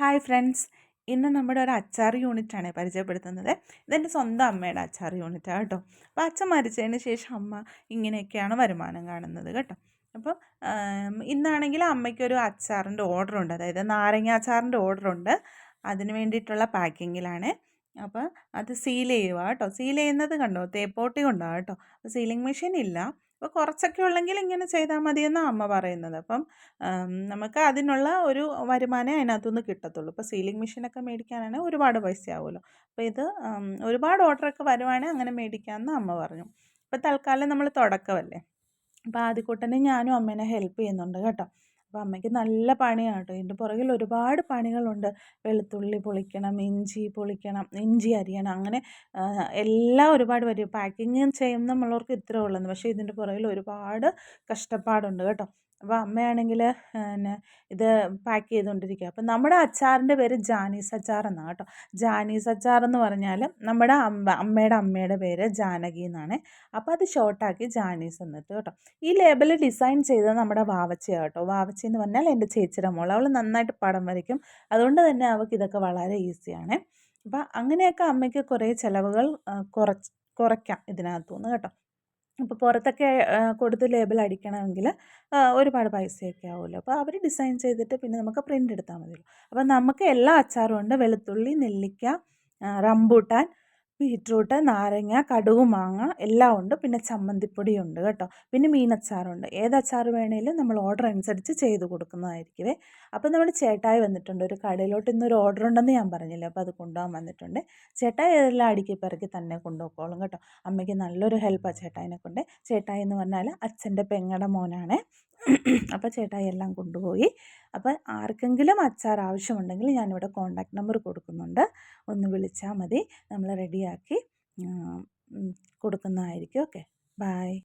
Hi friends, ഇന്ന് നമ്മുടെ ഒരു അച്ചാർ യൂണിറ്റാണ് പരിചയപ്പെടുത്തുന്നത്. ഇതെൻ്റെ സ്വന്തം അമ്മയുടെ അച്ചാർ യൂണിറ്റാണ് കേട്ടോ. അപ്പോൾ അച്ഛൻ മരിച്ചതിന് ശേഷം അമ്മ ഇങ്ങനെയൊക്കെയാണ് വരുമാനം കാണുന്നത് കേട്ടോ. അപ്പോൾ ഇന്നാണെങ്കിൽ അമ്മയ്ക്കൊരു അച്ചാറിൻ്റെ ഓർഡറുണ്ട്, അതായത് നാരങ്ങ അച്ചാറിൻ്റെ ഓർഡറുണ്ട്. അതിന് വേണ്ടിയിട്ടുള്ള പാക്കിങ്ങിലാണ്. അപ്പോൾ അത് സീൽ ചെയ്യുക കേട്ടോ. സീൽ ചെയ്യുന്നത് കണ്ടോ, തേപ്പോട്ടി കൊണ്ടാണ് കേട്ടോ. സീലിംഗ് മെഷീൻ ഇല്ല. അപ്പോൾ കുറച്ചൊക്കെ ഉള്ളെങ്കിൽ ഇങ്ങനെ ചെയ്താൽ മതിയെന്നാണ് അമ്മ പറയുന്നത്. അപ്പം നമുക്ക് അതിനുള്ള ഒരു വരുമാനമേ അതിനകത്തുനിന്ന് കിട്ടത്തുള്ളൂ. ഇപ്പോൾ സീലിംഗ് മെഷീനൊക്കെ മേടിക്കാനാണെങ്കിൽ ഒരുപാട് പൈസയാവുമല്ലോ. അപ്പോൾ ഇത് ഒരുപാട് ഓർഡറൊക്കെ വരുവാണെങ്കിൽ അങ്ങനെ മേടിക്കാമെന്ന് അമ്മ പറഞ്ഞു. ഇപ്പോൾ തൽക്കാലം നമ്മൾ തുടക്കമല്ലേ, അപ്പോൾ ആദ്യക്കൂട്ടനെ ഞാനും അമ്മേനെ ഹെൽപ്പ് ചെയ്യുന്നുണ്ട് കേട്ടോ. അപ്പോൾ അമ്മയ്ക്ക് നല്ല പണിയാണ് കേട്ടോ. ഇതിൻ്റെ പുറകിൽ ഒരുപാട് പണികളുണ്ട്. വെളുത്തുള്ളി പൊളിക്കണം, ഇഞ്ചി പൊളിക്കണം, ഇഞ്ചി അരിയണം, അങ്ങനെ എല്ലാം ഒരുപാട് വരും. പാക്കിങ് ചെയ്യുന്നവർക്ക് ഇത്രേ ഉള്ളൂ, പക്ഷേ ഇതിൻ്റെ പുറകിൽ ഒരുപാട് കഷ്ടപ്പാടുണ്ട് കേട്ടോ. അപ്പോൾ അമ്മയാണെങ്കിൽ പിന്നെ ഇത് പാക്ക് ചെയ്തുകൊണ്ടിരിക്കുക. അപ്പം നമ്മുടെ അച്ചാറിൻ്റെ പേര് ജാനീസ് അച്ചാർ എന്നാണ് കേട്ടോ. ജാനീസ് അച്ചാർ എന്ന് പറഞ്ഞാൽ നമ്മുടെ അമ്മയുടെ പേര് ജാനകി എന്നാണ്. അപ്പോൾ അത് ഷോർട്ടാക്കി ജാനീസ് എന്നിട്ട് കേട്ടോ. ഈ ലേബൽ ഡിസൈൻ ചെയ്തത് നമ്മുടെ വാവച്ചയാണ് കേട്ടോ. വാവച്ചി എന്ന് പറഞ്ഞാൽ എൻ്റെ ചേച്ചിയുടെ മോൾ. അവൾ നന്നായിട്ട് പടം വരയ്ക്കും. അതുകൊണ്ട് തന്നെ അവൾക്ക് ഇതൊക്കെ വളരെ ഈസിയാണ്. അപ്പം അങ്ങനെയൊക്കെ അമ്മയ്ക്ക് കുറേ ചിലവുകൾ കുറയ്ക്കാം ഇതിനകത്തുനിന്ന് കേട്ടോ. ഇപ്പോൾ പുറത്തൊക്കെ കൊടുത്ത് ലേബൽ അടിക്കണമെങ്കിൽ ഒരുപാട് പൈസയൊക്കെ ആവുമല്ലോ. അപ്പോൾ അവർ ഡിസൈൻ ചെയ്തിട്ട് പിന്നെ നമുക്ക് പ്രിൻ്റ് എടുത്താൽ മതിയല്ലോ. അപ്പോൾ നമുക്ക് എല്ലാ അച്ചാറും ഉണ്ട്. വെളുത്തുള്ളി, നെല്ലിക്ക, റംബൂട്ടാൻ, ബീറ്റ്റൂട്ട്, നാരങ്ങ, കടുക്, മാങ്ങ എല്ലാം ഉണ്ട്. പിന്നെ ചമ്മന്തിപ്പൊടിയുണ്ട് കേട്ടോ. പിന്നെ മീനച്ചാറുണ്ട്. ഏത് അച്ചാർ വേണേലും നമ്മൾ ഓർഡർ അനുസരിച്ച് ചെയ്ത് കൊടുക്കുന്നതായിരിക്കുമേ. അപ്പോൾ നമ്മുടെ ചേട്ടായി വന്നിട്ടുണ്ട്. ഒരു കടയിലോട്ട് ഇന്നൊരു ഓർഡർ ഉണ്ടെന്ന് ഞാൻ പറഞ്ഞില്ലേ, അപ്പോൾ അത് കൊണ്ടുപോകാൻ വന്നിട്ടുണ്ട്. ചേട്ടായി ഇതെല്ലാം അടുക്കി പെറുക്കി തന്നെ കൊണ്ടുപോയിക്കോളും കേട്ടോ. അമ്മയ്ക്ക് നല്ലൊരു ഹെൽപ്പാണ് ചേട്ടായിനെ കൊണ്ട്. ചേട്ടായി എന്ന് പറഞ്ഞാൽ അച്ഛൻ്റെ പെങ്ങളുടെ മോനാണ്. അപ്പോൾ ചേട്ടായി എല്ലാം കൊണ്ടുപോയി. അപ്പോൾ ആർക്കെങ്കിലും അച്ചാർ ആവശ്യമുണ്ടെങ്കിൽ ഞാനിവിടെ കോൺടാക്റ്റ് നമ്പർ കൊടുക്കുന്നുണ്ട്. ഒന്ന് വിളിച്ചാൽ മതി, നമ്മൾ റെഡിയാക്കി കൊടുക്കുന്നതായിരിക്കും. Okay, by.